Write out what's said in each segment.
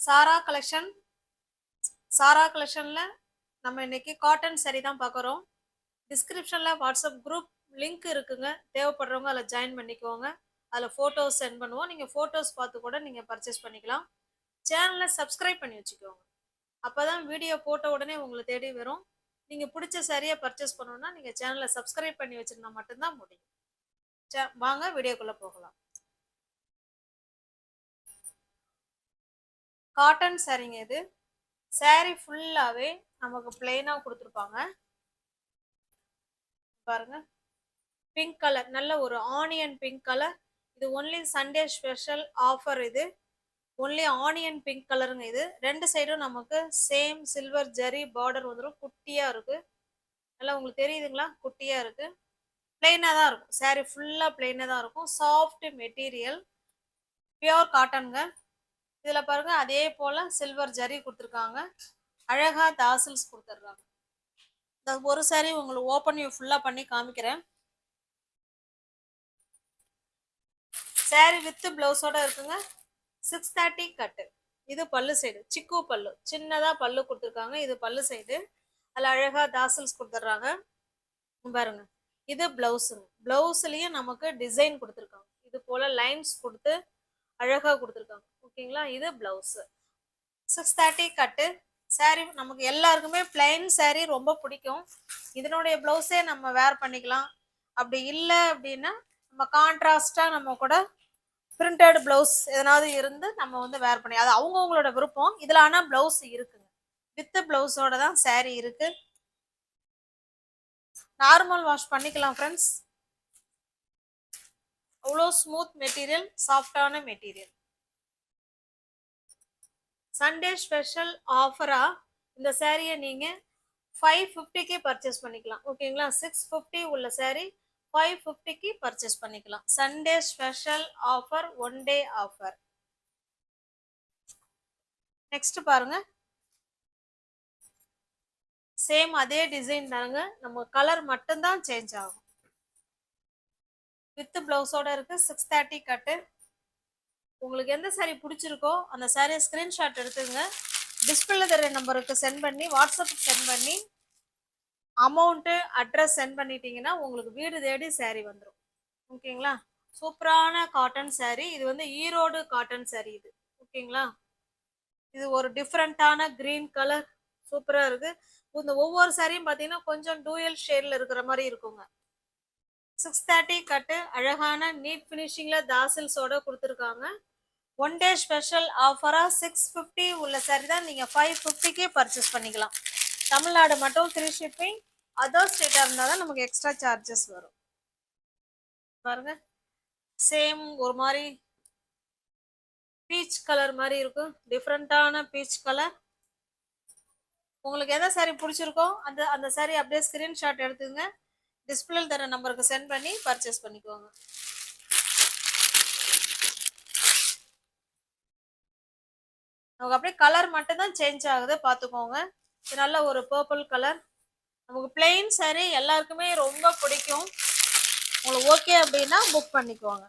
சாரா collection. சாரா கலெக்ஷன்ல நம்ம இன்னைக்கு cotton saree தான் பார்க்குறோம். டிஸ்கிரிப்ஷன்ல வாட்ஸ்அப் குரூப் லிங்க் இருக்குங்க. தேவைப்படுறவங்க அதில் ஜாயின் பண்ணிக்கோங்க. அதில் ஃபோட்டோஸ் சென்ட் பண்ணுவோம். நீங்கள் ஃபோட்டோஸ் பார்த்து கூட நீங்கள் பர்ச்சேஸ் பண்ணிக்கலாம். சேனலை சப்ஸ்கிரைப் பண்ணி வச்சுக்கோங்க. அப்போ தான் வீடியோ போட்ட உடனே உங்களை தேடி வரும். நீங்கள் பிடிச்ச சாரியை பர்ச்சேஸ் பண்ணணும்னா நீங்கள் சேனலை சப்ஸ்கிரைப் பண்ணி வச்சுருந்தா மட்டும்தான் முடியும். வாங்க வீடியோக்குள்ளே போகலாம். காட்டன் சாரீங்க இது. சாரி ஃபுல்லாவே நமக்கு பிளெயினா கொடுத்துருப்பாங்க. பாருங்க, பிங்க் கலர், நல்ல ஒரு ஆனியன் பிங்க் கலர். இது ஒன்லி சண்டே ஸ்பெஷல் ஆஃபர். இது ஒன்லி ஆனியன் பிங்க் கலருங்க. இது ரெண்டு சைடும் நமக்கு சேம் சில்வர் ஜரி பார்டர் வந்துடும். குட்டியா இருக்கு. நல்லா உங்களுக்கு தெரியுதுங்களா? குட்டியா இருக்கு. பிளெயினா தான் இருக்கும். சாரி ஃபுல்லா பிளெயினா தான் இருக்கும். சாஃப்ட் மெட்டீரியல், பியோர் காட்டனுங்க. இதுல பாருங்க, அதே போல சில்வர் ஜரி கொடுத்துருக்காங்க. அழகா தாசில்ஸ் கொடுத்துட்றாங்க. ஒரு சாரி உங்களுக்கு ஓப்பன் வியூ ஃபுல்லா பண்ணி காமிக்கிறேன். சாரி வித் பிளவுஸோட இருக்குங்க. 630 கட்டு. இது பல்லு சைடு, சிக்கு பல்லு, சின்னதா பல்லு கொடுத்துருக்காங்க. இது பல்லு சைடு. அதில் அழகா தாசில்ஸ் கொடுத்துட்றாங்க. பாருங்க, இது பிளவுஸுங்க. பிளவுஸ்லயும் நமக்கு டிசைன் கொடுத்துருக்காங்க. இது போல லைன்ஸ் கொடுத்து அழகா கொடுத்துருக்காங்க. ஓகேங்களா? இது பிளவுஸ் 630 கட்டு. சாரி நமக்கு எல்லாருக்குமே பிளைன் சாரி ரொம்ப பிடிக்கும். இதனுடைய பிளவுஸே நம்ம வேர் பண்ணிக்கலாம். அப்படி இல்லை அப்படின்னா நம்ம கான்ட்ராஸ்டா நம்ம கூட பிரிண்டட் பிளவுஸ் எதனாவது இருந்து நம்ம வந்து வேர் பண்ணி, அது அவங்கவுங்களோட விருப்பம். இதுல ஆனா பிளவுஸ் இருக்குங்க. வித் பிளவுஸோட தான் சாரி இருக்கு. நார்மல் வாஷ் பண்ணிக்கலாம் ஃப்ரெண்ட்ஸ். அவ்வளோ ஸ்மூத் மெட்டீரியல், சாஃப்டான மெட்டீரியல். சண்டே ஸ்பெஷல் ஆஃபரா இந்த சாரியை நீங்க 550க்கு பர்ச்சேஸ் பண்ணிக்கலாம். ஓகேங்களா? 650 உள்ள சாரி 550க்கு பர்ச்சேஸ் பண்ணிக்கலாம். Sunday special offer, one day offer. Next பாருங்க, சேம் அதே டிசைன் தாங்க. நம்ம கலர் மட்டும்தான் சேஞ்ச் ஆகும். வித் பிளவுஸோட இருக்கு. 630 கட்டு. உங்களுக்கு எந்த சாரி பிடிச்சிருக்கோ அந்த சாரியை ஸ்கிரீன்ஷாட் எடுத்துங்க. டிஸ்பிளேல தெரிய நம்பருக்கு சென்ட் பண்ணி, வாட்ஸ்அப்புக்கு சென்ட் பண்ணி அமௌண்ட்டு அட்ரஸ் சென்ட் பண்ணிட்டீங்கன்னா உங்களுக்கு வீடு தேடி சாரி வந்துடும். ஓகேங்களா? சூப்பரான காட்டன் சாரி. இது வந்து ஈரோடு காட்டன் சாரி இது. ஓகேங்களா? இது ஒரு டிஃப்ரெண்டான கிரீன் கலர், சூப்பரா இருக்கு. இந்த ஒவ்வொரு சாரியும் பார்த்தீங்கன்னா கொஞ்சம் டூயல் ஷேட்ல இருக்கிற மாதிரி இருக்குங்க. 630 கட்டு. அழகான நீட் ஃபினிஷிங்ல தாசில்ஸோட கொடுத்துருக்காங்க. ஒன் டே ஸ்பெஷல் ஆஃபரா 650 உள்ள சாரி தான் நீங்க 550க்கே பர்ச்சேஸ் பண்ணிக்கலாம். தமிழ்நாடு மட்டும் ஃப்ரீ ஷிப்பிங். அதர் ஸ்டேட்டா இருந்தால் தான் நமக்கு எக்ஸ்ட்ரா சார்ஜஸ் வரும். பாருங்க, சேம் ஒரு மாதிரி பீச் கலர் மாதிரி இருக்கும். டிஃப்ரெண்டான பீச் கலர். உங்களுக்கு எந்த சாரி பிடிச்சிருக்கோ அந்த அந்த சாரி அப்படியே ஸ்கிரீன்ஷாட் எடுத்துங்க. டிஸ்பிளே தர நம்பருக்கு சென்ட் பண்ணி பர்ச்சேஸ் பண்ணிக்கோங்க. நமக்கு அப்படியே கலர் மட்டும் தான் சேஞ்ச் ஆகுது, பார்த்துக்கோங்க. இது நல்ல ஒரு பர்பிள் கலர். நமக்கு பிளெயின் சாரி எல்லாருக்குமே ரொம்ப பிடிக்கும். உங்களுக்கு ஓகே அப்படின்னா புக் பண்ணிக்கோங்க.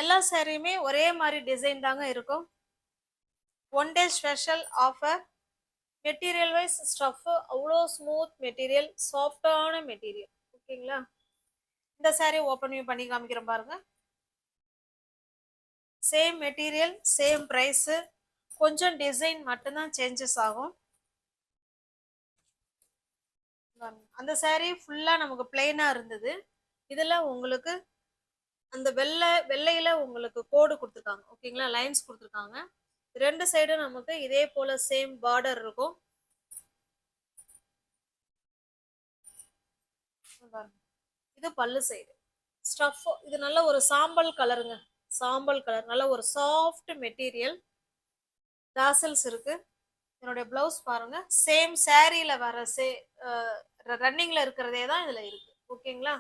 எல்லா சாரியுமே ஒரே மாதிரி டிசைன் தாங்க இருக்கும். One day special offer. Material wise stuff அவ்வளோ ஸ்மூத் மெட்டீரியல், சாஃப்டான மெட்டீரியல். ஓகேங்களா? இந்த சாரி ஓப்பன் பண்ணி காமிக்கிறேன் பாருங்க. சேம் மெட்டீரியல், சேம் ப்ரைஸு, கொஞ்சம் டிசைன் மட்டும்தான் சேஞ்சஸ் ஆகும். அந்த சாரி ஃபுல்லா நமக்கு பிளெயினா இருந்தது. இதுல உங்களுக்கு அந்த வெள்ளையில உங்களுக்கு கோடு கொடுத்துருக்காங்க. ஓகேங்களா? லைன்ஸ் கொடுத்துருக்காங்க. ரெண்டு சைடும் நமக்கு இதே போல சேம் பார்டர் இருக்கும். இது பல்லு சைடு. ஸ்டஃப் இது நல்ல ஒரு சாம்பல் கலருங்க. சாம்பல் கலர், நல்ல ஒரு சாஃப்ட் மெட்டீரியல். தாசல்ஸ் இருக்கு. என்னுடைய பிளவுஸ் பாருங்க, சேம் சாரியில வர ரன்னிங்ல இருக்கிறதே தான் இதுல இருக்கு. ஓகேங்களா?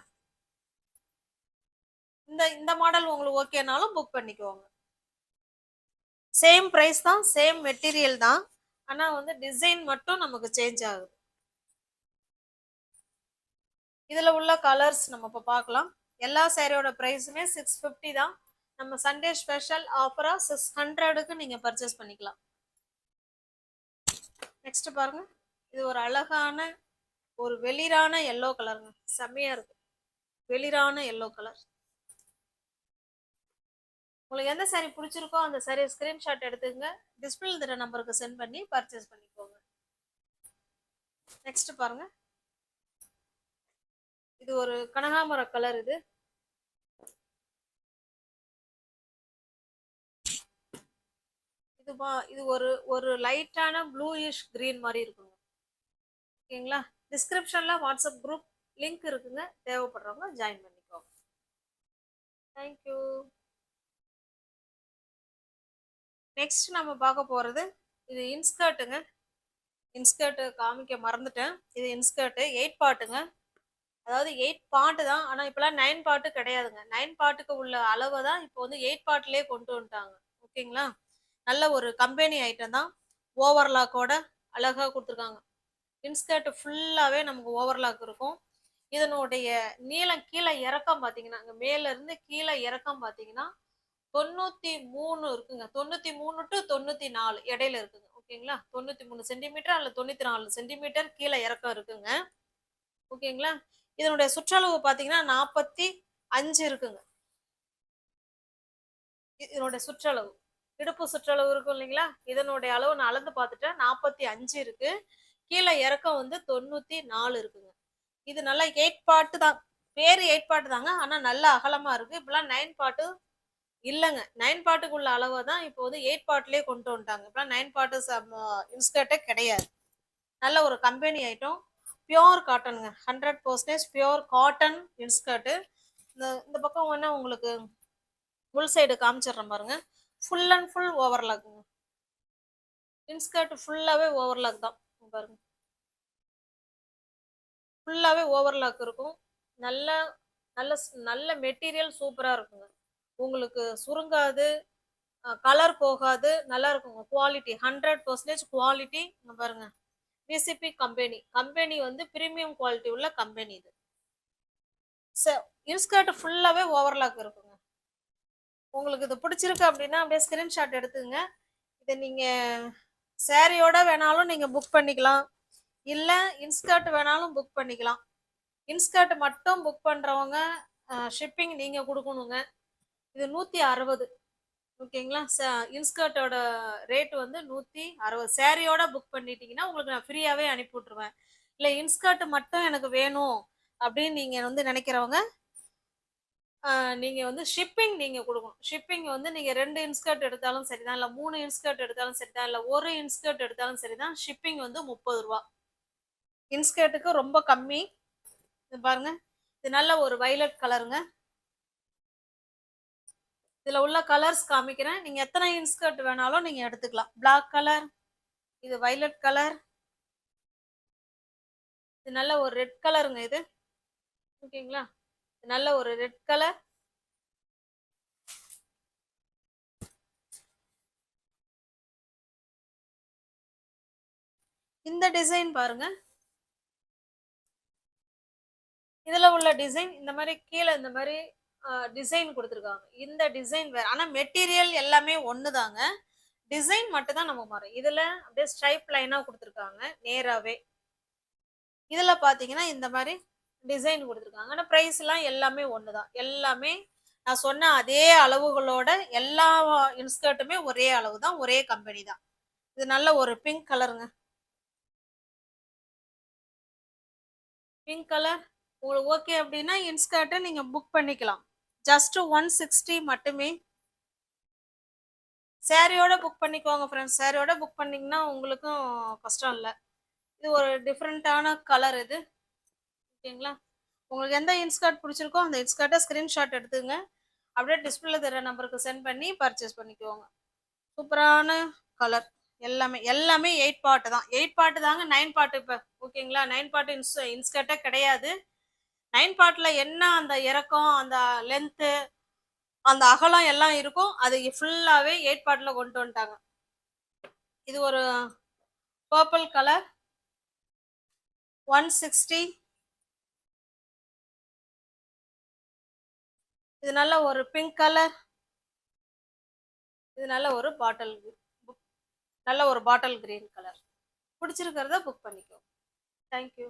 இந்த மாடல் உங்களுக்கு ஓகேனாலும் புக் பண்ணிக்கோங்க. சேம் பிரைஸ் தான், சேம் மெட்டீரியல் தான். ஆனா வந்து டிசைன் மட்டும் நமக்கு சேஞ்ச் ஆகுது. இதில் உள்ள கலர்ஸ் நம்ம இப்போ பார்க்கலாம். எல்லா சேரீயோட ப்ரைஸுமே 650 தான். நம்ம சண்டே ஸ்பெஷல் ஆஃபராக 600க்கு நீங்கள் பர்ச்சேஸ் பண்ணிக்கலாம். நெக்ஸ்ட் பாருங்க, இது ஒரு அழகான ஒரு வெளிரான எல்லோ கலருங்க. செம்மையா இருக்கு, வெளிரான எல்லோ கலர். உங்களுக்கு எந்த சாரீ பிடிச்சிருக்கோ அந்த சாரீ ஸ்கிரீன்ஷாட் எடுத்துங்க, டிஸ்பிளே தர நம்பருக்கு சென்ட் பண்ணி பர்ச்சேஸ் பண்ணிக்கோங்க. நெக்ஸ்ட் பாருங்க, இது ஒரு கனகாமர கலர். இது ஒரு ஒரு லைட்டான ப்ளூயிஷ் கிரீன் மாதிரி இருக்குங்க. ஓகேங்களா? டிஸ்கிரிப்ஷன்ல வாட்ஸ்அப் குரூப் லிங்க் இருக்குங்க, தேவைப்படுறவங்க ஜாயின் பண்ணிக்கோங்க. தேங்க்யூ. நெக்ஸ்ட் நம்ம பார்க்க போறது இது இன்ஸ்கர்ட்டுங்க. இன்ஸ்கர்ட் காமிக்க மறந்துட்டேன். இது இன்ஸ்கர்ட் 8 பார்ட்டுங்க. அதாவது 8 பார்ட் தான், ஆனா இப்பெல்லாம் 9 பார்ட் கிடையாதுங்க. 9 பார்ட்டுக்கு உள்ள அளவை தான் இப்போ வந்து 8 பார்ட்லயே கொண்டு வந்துட்டாங்க. ஓகேங்களா? நல்ல ஒரு கம்பெனி ஐட்டம் தான். ஓவர்லாக்கோட அழகா கொடுத்துருக்காங்க. இன்ஸ்கர்ட் ஃபுல்லாவே நமக்கு ஓவர்லாக் இருக்கும். இதனுடைய நீளம் கீழே இறக்கம் பார்த்தீங்கன்னா, அங்கே மேல இருந்து கீழே இறக்கம் பார்த்தீங்கன்னா 93 இருக்குங்க. 93 டு 94 இடையில இருக்குங்க. ஓகேங்களா? 93 சென்டிமீட்டர் அல்ல 94 சென்டிமீட்டர் கீழே இறக்கம் இருக்குங்க. ஓகேங்களா? இதனுடைய சுற்றளவு பார்த்தீங்கன்னா 45 இருக்குங்க. இதனுடைய சுற்றளவு, இடுப்பு சுற்றளவு இருக்கும் இல்லைங்களா? இதனுடைய அளவு நான் அளந்து பார்த்துட்டேன், 45 இருக்கு. கீழே இறக்கம் வந்து 94 இருக்குங்க. இது நல்லா 8 பார்ட் தான், பேரு 8 பார்ட் தாங்க, ஆனா நல்ல அகலமா இருக்கு. இப்பெல்லாம் 9 பார்ட் இல்லைங்க. 9 பார்ட்டுக்குள்ள அளவை தான் இப்போ வந்து 8 பார்ட்லயே கொண்டு வந்துட்டாங்க. இப்பெல்லாம் 9 பார்ட் இன்ஸ்கர்ட்டே கிடையாது. நல்ல ஒரு கம்பெனி ஐட்டம், பியோர் காட்டனுங்க. 100% பியோர் காட்டன் இன்ஸ்கர்ட். இந்த பக்கம் வேணா உங்களுக்கு ஃபுல் சைடு காமிச்சிடுறேன் பாருங்க. ஃபுல் அண்ட் ஃபுல் ஓவர்லாக்குங்க. இன்ஸ்கர்ட் ஃபுல்லாவே ஓவர்லாக் தான் பாருங்க. ஃபுல்லாவே ஓவர்லாக் இருக்கும். நல்ல நல்ல நல்ல மெட்டீரியல் சூப்பரா இருக்குங்க. உங்களுக்கு சுருங்காது, கலர் போகாது, நல்லா இருக்குங்க. Quality 100% quality. பாருங்க, பிசிபி கம்பெனி வந்து பிரீமியம் குவாலிட்டி உள்ள கம்பெனி இது. இன்ஸ்கர்ட் ஃபுல்லாவே ஓவர்லாக் இருக்குங்க. உங்களுக்கு இது பிடிச்சிருக்கு அப்படின்னா அப்படியே ஸ்கிரீன்ஷாட் எடுத்துங்க. இதை நீங்க சாரியோட வேணாலும் நீங்க புக் பண்ணிக்கலாம், இல்ல இன்ஸ்கர்ட் வேணாலும் புக் பண்ணிக்கலாம். இன்ஸ்கர்ட் மட்டும் புக் பண்றவங்க ஷிப்பிங் நீங்க கொடுக்கணுங்க. இது 160. ஓகேங்களா? இன்ஸ்கர்ட்டோட ரேட் வந்து 160. சாரியோட புக் பண்ணிட்டீங்கன்னா உங்களுக்கு நான் ஃப்ரீயாவே அனுப்பி விட்டுருவேன். இல்லை இன்ஸ்கர்ட் மட்டும் எனக்கு வேணும் அப்படின்னு நீங்க வந்து நினைக்கிறவங்க நீங்க வந்து ஷிப்பிங் நீங்க கொடுக்கணும். ஷிப்பிங் வந்து நீங்க 2 இன்ஸ்கர்ட் எடுத்தாலும் சரிதான், இல்லை 3 இன்ஸ்கர்ட் எடுத்தாலும் சரிதான், இல்லை 1 இன்ஸ்கர்ட் எடுத்தாலும் சரிதான், ஷிப்பிங் வந்து 30 ரூபா. இன்ஸ்கர்ட்டுக்கு ரொம்ப கம்மி. இது பாருங்க, இது நல்ல ஒரு வைலட் கலருங்க. இதுல உள்ள கலர்ஸ் காமிக்கிறேன், நீங்க எத்தனை இன்ஸ்கர்ட் வேணாலும் நீங்க எடுத்துக்கலாம். பிளாக் கலர், இது வைலட் கலர், இது நல்ல ஒரு ரெட் கலருங்க. இது ஓகேங்களா? நல்ல ஒரு ரெட் கலர். இந்த டிசைன் பாருங்க, இதுல உள்ள டிசைன் இந்த மாதிரி கீழே இந்த மாதிரி டிசைன் கொடுத்துருக்காங்க. இந்த டிசைன் வேற, ஆனா மெட்டீரியல் எல்லாமே ஒண்ணுதாங்க, டிசைன் மட்டும் தான் நமக்கு மாறும். இதுல அப்படியே ஸ்ட்ரைப் லைனா கொடுத்துருக்காங்க நேராவே. இதுல பாத்தீங்கன்னா இந்த மாதிரி டிசைன் கொடுத்துருக்காங்க. ஆனா பிரைஸ் எல்லாம் எல்லாமே ஒண்ணுதான். எல்லாமே நான் சொன்ன அதே அளவுகளோட எல்லா இன்ஸ்கர்ட்டுமே ஒரே அளவு தான், ஒரே கம்பெனி தான். இது நல்ல ஒரு பிங்க் கலருங்க. பிங்க் கலர் உங்களுக்கு ஓகே அப்படின்னா இன்ஸ்கர்ட்டை நீங்க புக் பண்ணிக்கலாம். ஜஸ்ட் 160 மட்டுமே. சாரியோட புக் பண்ணிக்கோங்க ஃப்ரெண்ட்ஸ். சாரியோட புக் பண்ணீங்கன்னா உங்களுக்கும் கஷ்டம் இல்லை. இது ஒரு டிஃப்ரெண்டான கலர் இது. ஓகேங்களா? உங்களுக்கு எந்த இன்ஸ்கர்ட் பிடிச்சிருக்கோ அந்த இன்ஸ்கர்ட்டை ஸ்கிரீன்ஷாட் எடுத்துங்க, அப்படியே டிஸ்பிளே தர நம்பருக்கு சென்ட் பண்ணி பர்ச்சேஸ் பண்ணிக்கோங்க. சூப்பரான கலர். எல்லாமே 8 பார்ட் தான். 8 பார்ட் தாங்க, 9 பார்ட் இப்போ. ஓகேங்களா? 9 பார்ட் இன்ஸ்கர்ட்டே கிடையாது. 9 பார்ட்ல என்ன அந்த இறக்கம், அந்த லென்த்து, அந்த அகலம் எல்லாம் இருக்கும், அது ஃபுல்லாவே 8 பார்ட்ல கொண்டு வந்துட்டாங்க. இது ஒரு பர்பிள் கலர், 160. இது நல்ல ஒரு பிங்க் கலர். இது நல்ல ஒரு நல்ல ஒரு பாட்டில் கிரீன் கலர். பிடிச்சிருக்கிறத புக் பண்ணிக்கோ. தேங்க்யூ.